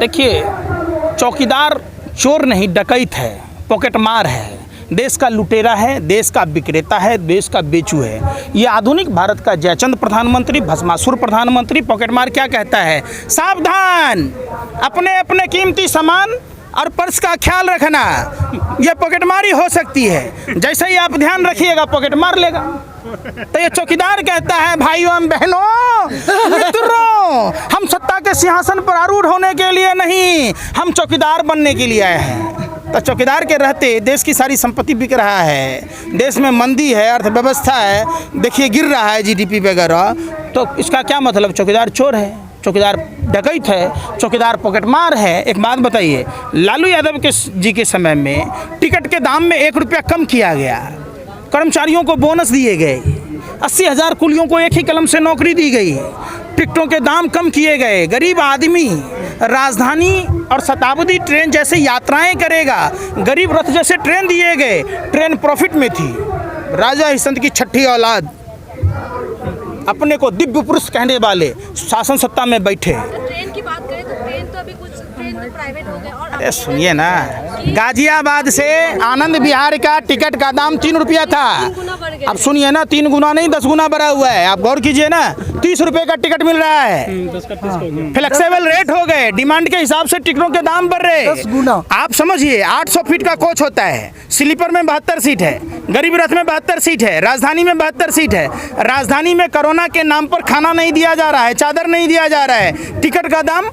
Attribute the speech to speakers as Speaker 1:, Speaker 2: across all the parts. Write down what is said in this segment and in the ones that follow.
Speaker 1: देखिए, चौकीदार चोर नहीं डकैत है, पॉकेटमार है, देश का लुटेरा है, देश का विक्रेता है, देश का बेचू है। ये आधुनिक भारत का जयचंद प्रधानमंत्री, भस्मासुर प्रधानमंत्री पॉकेटमार क्या कहता है? सावधान, अपने अपने कीमती सामान और पर्स का ख्याल रखना, ये पॉकेटमारी हो सकती है। जैसे ही आप ध्यान रखिएगा पॉकेट मार लेगा। तो ये चौकीदार कहता है, भाइयों एवं बहनों, मित्रों, हम सत्ता के सिंहासन पर आरूढ़ होने के लिए नहीं, हम चौकीदार बनने के लिए आए हैं। तो चौकीदार के रहते देश की सारी संपत्ति बिक रहा है, देश में मंदी है, अर्थव्यवस्था है, देखिए गिर रहा है जीडीपी वगैरह। तो इसका क्या मतलब? चौकीदार चोर है, चौकीदार डकैत है, चौकीदार पॉकेटमार है। एक बात बताइए, लालू यादव जी के समय में टिकट के दाम में 1 रुपया कम किया गया, कर्मचारियों को बोनस दिए गए, 80,000 कुलियों को एक ही कलम से नौकरी दी गई, टिकटों के दाम कम किए गए, गरीब आदमी राजधानी और शताब्दी ट्रेन जैसे यात्राएं करेगा, गरीब रथ जैसे ट्रेन दिए गए, ट्रेन प्रॉफिट में थी। राजा हरिश्चंद्र की छठी औलाद, अपने को दिव्य पुरुष कहने वाले शासन सत्ता में बैठे।
Speaker 2: ट्रेन की बात करें तो ट्रेन तो अभी कुछ ट्रेन तो प्राइवेट हो गए। और
Speaker 1: अरे सुनिए ना, गाजियाबाद से आनंद विहार का टिकट का दाम 3 रुपया था, अब सुनिए ना, 3 गुना नहीं 10 गुना बढ़ा हुआ है। आप गौर कीजिए ना, 30 रुपए का टिकट मिल रहा है, फ्लेक्सिबल रेट हो गए, डिमांड के हिसाब से टिकटों के दाम बढ़ रहे।
Speaker 3: 10 गुना।
Speaker 1: आप समझिए, 800 फीट का कोच होता है, स्लीपर में 72 सीट है, गरीब रथ में 72 सीट है, राजधानी में 72 सीट है। राजधानी में कोरोना के नाम पर खाना नहीं दिया जा रहा है, चादर नहीं दिया जा रहा है, टिकट का दाम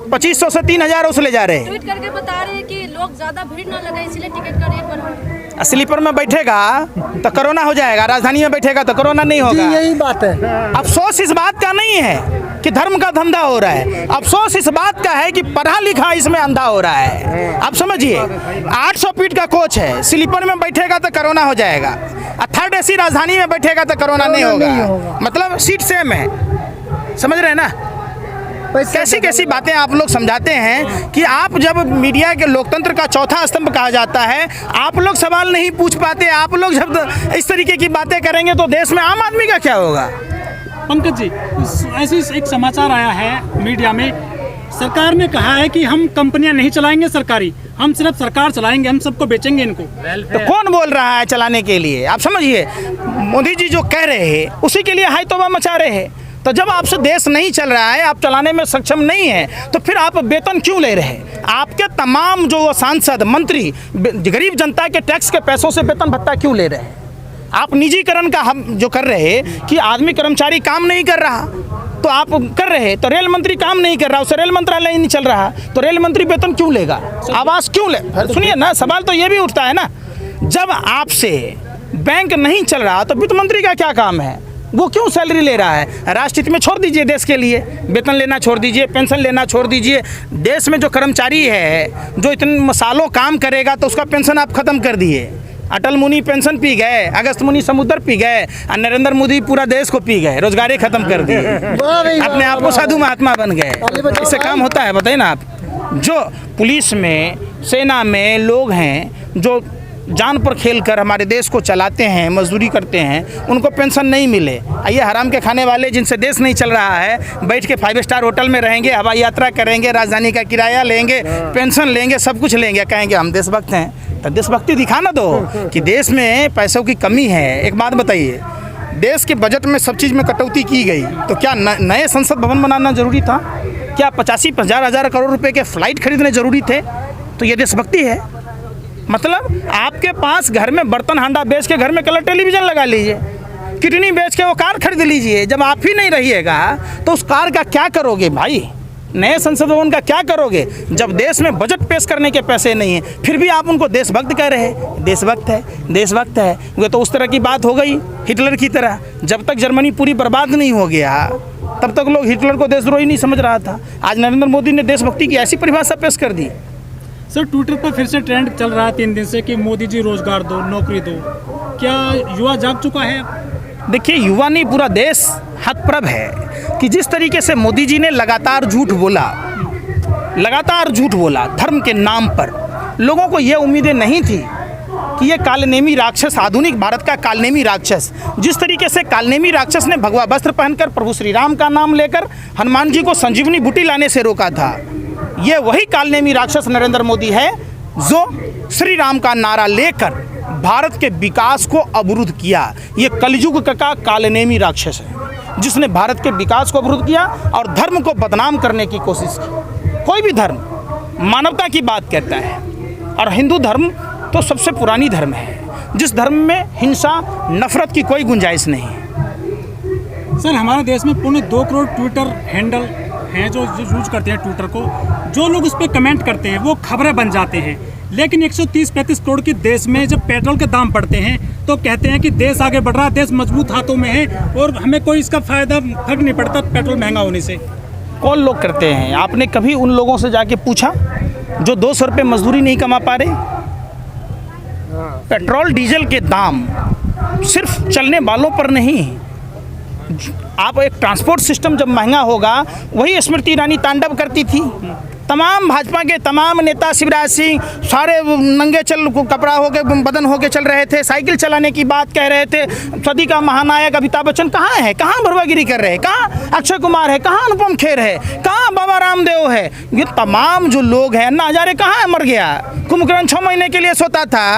Speaker 1: 2500 से 3000 उसले जा रहे हैं।
Speaker 2: ट्वीट करके बता रहे हैं कि लोग ज्यादा भीड़ ना लगे इसलिए टिकट का रेट बढ़ा।
Speaker 1: स्लीपर में बैठेगा तो कोरोना हो जाएगा, राजधानी में बैठेगा तो कोरोना नहीं होगा।
Speaker 3: यही बात है।
Speaker 1: अफसोस इस बात का नहीं है कि धर्म का धंधा हो रहा है, अफसोस इस बात का है कि पढ़ा लिखा इसमें अंधा हो रहा है। आप समझिए, 800 फीट का कोच है, स्लीपर में बैठेगा तो कोरोना हो जाएगा, थर्ड एसी राजधानी में बैठेगा तो कोरोना नहीं होगा। मतलब सीट सेम है, समझ रहे हैं ना? कैसी कैसी बातें आप लोग समझाते हैं कि आप जब मीडिया के लोकतंत्र का चौथा स्तंभ कहा जाता है, आप लोग सवाल नहीं पूछ पाते। आप लोग जब इस तरीके की बातें करेंगे तो देश में आम आदमी का क्या होगा?
Speaker 4: पंकज जी, ऐसे एक समाचार आया है मीडिया में, सरकार ने कहा है कि हम कंपनियां नहीं चलाएंगे सरकारी, हम सिर्फ सरकार चलाएंगे, हम सबको बेचेंगे इनको।
Speaker 1: तो कौन बोल रहा है चलाने के लिए? आप समझिए, मोदी जी जो कह रहे हैं उसी के लिए हाय तौबा मचा रहे हैं। तो जब आपसे देश नहीं चल रहा है, आप चलाने में सक्षम नहीं है, तो फिर आप वेतन क्यों ले रहे हैं? आपके तमाम जो सांसद मंत्री गरीब जनता के टैक्स के पैसों से वेतन भत्ता क्यों ले रहे हैं? आप निजीकरण का हम जो कर रहे हैं कि आदमी कर्मचारी काम नहीं कर रहा तो आप कर रहे हैं, तो रेल मंत्री काम नहीं कर रहा, उससे रेल मंत्रालय नहीं चल रहा, तो रेल मंत्री वेतन क्यों लेगा, आवास क्यों ले? सुनिए ना, सवाल तो ये भी उठता है ना, जब आपसे बैंक नहीं चल रहा तो वित्त मंत्री का क्या काम है? वो क्यों सैलरी ले रहा है? राष्ट्रहित में छोड़ दीजिए, देश के लिए वेतन लेना छोड़ दीजिए, पेंशन लेना छोड़ दीजिए। देश में जो कर्मचारी है जो इतने सालों काम करेगा तो उसका पेंशन आप खत्म कर दिए। अटल मुनि पेंशन पी गए, अगस्त मुनि समुद्र पी गए, और नरेंद्र मोदी पूरा देश को पी गए, रोजगार खत्म कर दिए, अपने आप को साधु महात्मा बन गए। इससे काम होता है? बताइए ना आप। जो पुलिस में, सेना में लोग हैं जो जान पर खेल कर हमारे देश को चलाते हैं, मजदूरी करते हैं, उनको पेंशन नहीं मिले। ये हराम के खाने वाले जिनसे देश नहीं चल रहा है, बैठ के 5 स्टार होटल में रहेंगे, हवाई यात्रा करेंगे, राजधानी का किराया लेंगे, पेंशन लेंगे, सब कुछ लेंगे, कहेंगे हम देशभक्त हैं। तो देशभक्ति दिखाना दो कि देश में पैसों की कमी है। एक बात बताइए, देश के बजट में सब चीज़ में कटौती की गई, तो क्या नए संसद भवन बनाना जरूरी था? क्या 85,000 करोड़ रुपये के फ्लाइट खरीदने जरूरी थे? तो ये देशभक्ति है? मतलब आपके पास घर में बर्तन हांडा बेच के घर में कलर टेलीविज़न लगा लीजिए, किडनी बेच के वो कार खरीद लीजिए। जब आप ही नहीं रहिएगा तो उस कार का क्या करोगे भाई? नए संसद भवन का क्या करोगे जब देश में बजट पेश करने के पैसे नहीं हैं? फिर भी आप उनको देशभक्त कह रहे हैं। देशभक्त है, देशभक्त है, वो तो उस तरह की बात हो गई हिटलर की तरह। जब तक जर्मनी पूरी बर्बाद नहीं हो गया तब तक लोग हिटलर को देशद्रोही नहीं समझ रहा था। आज नरेंद्र मोदी ने देशभक्ति की ऐसी परिभाषा पेश कर दी।
Speaker 4: सर, ट्विटर पर फिर से ट्रेंड चल रहा है 3 दिन से कि मोदी जी रोजगार दो, नौकरी दो। क्या युवा जाग चुका है?
Speaker 1: देखिए, युवा नहीं, पूरा देश हतप्रभ है कि जिस तरीके से मोदी जी ने लगातार झूठ बोला धर्म के नाम पर। लोगों को ये उम्मीदें नहीं थी कि ये कालनेमी राक्षस, आधुनिक भारत का कालनेमी राक्षस, जिस तरीके से कालनेमी राक्षस ने भगवा वस्त्र पहनकर प्रभु श्री राम का नाम लेकर हनुमान जी को संजीवनी बूटी लाने से रोका था, ये वही कालनेमी राक्षस नरेंद्र मोदी है जो श्री राम का नारा लेकर भारत के विकास को अवरुद्ध किया। ये कलयुग का कालनेमी राक्षस है जिसने भारत के विकास को अवरुद्ध किया और धर्म को बदनाम करने की कोशिश की। कोई भी धर्म मानवता की बात कहता है और हिंदू धर्म तो सबसे पुरानी धर्म है जिस धर्म में हिंसा नफरत की कोई गुंजाइश नहीं है।
Speaker 4: सर हमारे देश में पौने 2 करोड़ ट्विटर हैंडल हैं जो यूज करते हैं ट्विटर को। जो लोग उस पर कमेंट करते हैं वो खबरें बन जाते हैं, लेकिन 130-35 करोड़ के देश में जब पेट्रोल के दाम बढ़ते हैं तो कहते हैं कि देश आगे बढ़ रहा है, देश मजबूत हाथों में है और हमें कोई इसका फ़ायदा फर्क नहीं पड़ता पेट्रोल महंगा होने से।
Speaker 1: कौन लोग करते हैं? आपने कभी उन लोगों से जाके पूछा जो 200 रुपये मजदूरी नहीं कमा पा रहे? पेट्रोल डीजल के दाम सिर्फ चलने वालों पर नहीं, आप एक ट्रांसपोर्ट सिस्टम जब महंगा होगा, वही स्मृति ईरानी तांडव करती थी। तमाम भाजपा के तमाम नेता, शिवराज सिंह सारे नंगे चल कपड़ा होके बदन होके चल रहे थे, साइकिल चलाने की बात कह रहे थे। सदी का महानायक अमिताभ बच्चन कहाँ है? कहाँ भरवागिरी कर रहे हैं? कहाँ अक्षय कुमार है? कहाँ अनुपम खेर है? कहाँ बाबा रामदेव है? ये तमाम जो लोग हैं, अन्ना हजारे कहाँ है? मर गया। कुंभकर्ण 6 महीने के लिए सोता था,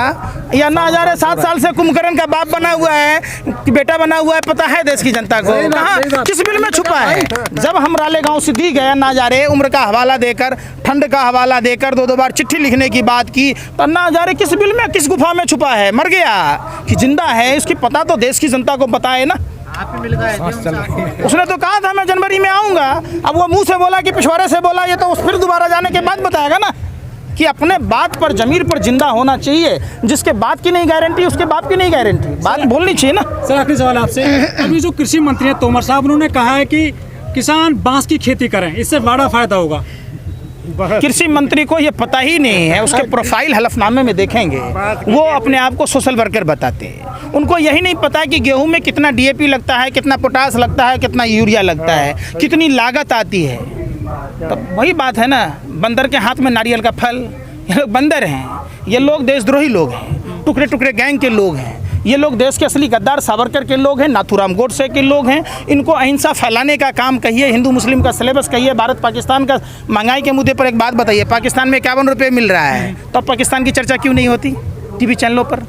Speaker 1: या अन्ना हजारे 7 साल से कुंभकर्ण का बाप बना हुआ है कि बेटा बना हुआ है, पता है देश की जनता को? कहाँ किस बिल में छुपा है? जब हम रालेगांव सिद्धि गए, अन्ना हजारे उम्र का हवाला देकर, ठंड का हवाला देकर 2-2 बार चिट्ठी लिखने की बात की, तो अन्ना हजारे किस बिल में, किस गुफा में छुपा है? मर गया कि जिंदा है, इसकी पता तो देश की जनता को पता है ना। उसने तो कहा था मैं जनवरी में आऊंगा, अब वो मुंह से बोला कि पिछवाड़े से बोला, ये तो फिर दोबारा जाने के बाद बताएगा ना कि अपने बात पर जमीर पर जिंदा होना चाहिए। जिसके बात की नहीं गारंटी उसके बाप की नहीं गारंटी, बात बोलनी चाहिए ना।
Speaker 4: सर आखिरी सवाल आपसे, अभी जो कृषि मंत्री हैं तोमर साहब, उन्होंने कहा है कि किसान बांस की खेती करें, इससे बड़ा फायदा होगा।
Speaker 1: कृषि मंत्री को ये पता ही नहीं है, उसके प्रोफाइल हलफनामे में देखेंगे वो अपने आप को सोशल वर्कर बताते हैं। उनको यही नहीं पता कि गेहूं में कितना डीएपी लगता है, कितना पोटास लगता है, कितना यूरिया लगता है, कितनी लागत आती है। तो वही बात है ना, बंदर के हाथ में नारियल का फल। ये लोग बंदर हैं, ये लोग देशद्रोही लोग हैं, टुकड़े टुकड़े गैंग के लोग हैं। ये लोग देश के असली गद्दार सावरकर के लोग हैं, नाथूराम गोडसे के लोग हैं। इनको अहिंसा फैलाने का काम कहिए, हिंदू मुस्लिम का सिलेबस कहिए, भारत पाकिस्तान का महंगाई के मुद्दे पर एक बात बताइए, पाकिस्तान में 51 रुपये मिल रहा है, तो पाकिस्तान की चर्चा क्यों नहीं होती टीवी चैनलों पर?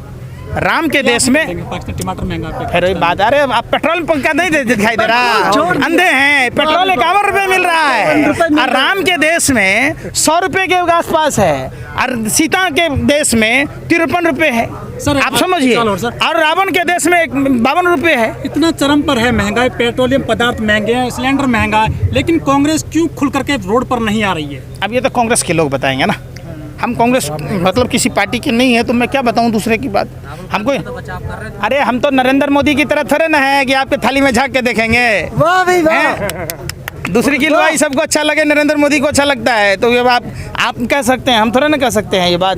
Speaker 1: राम के देश में
Speaker 4: टमाटर महंगा,
Speaker 1: फिर बात, अरे आप पेट्रोल पंप का नहीं दिखाई दे रहा, अंधे हैं। पेट्रोल 51 रुपये मिल रहा है और राम के देश में 100 रुपये के आसपास है और सीता के देश में 53 रुपये है।
Speaker 4: सर
Speaker 1: आप समझिए, और रावण के देश में 52 रुपये है।
Speaker 4: इतना चरम पर है महंगाई, पेट्रोलियम पदार्थ महंगे हैं, सिलेंडर महंगा है, लेकिन कांग्रेस क्यों खुल करके रोड पर नहीं आ रही है?
Speaker 1: अब ये तो कांग्रेस के लोग बताएंगे ना, हम कांग्रेस मतलब किसी पार्टी के नहीं है, तो मैं क्या बताऊं दूसरे की बात। हमको अरे हम तो नरेंद्र मोदी की तरह थोड़े ना है कि आपके थाली में झांक के देखेंगे। वाह भाई वाह। दूसरी की लड़ाई सबको अच्छा लगे, नरेंद्र मोदी को अच्छा लगता है, तो ये आप कह सकते हैं, हम थोड़ा ना कह सकते हैं ये बात।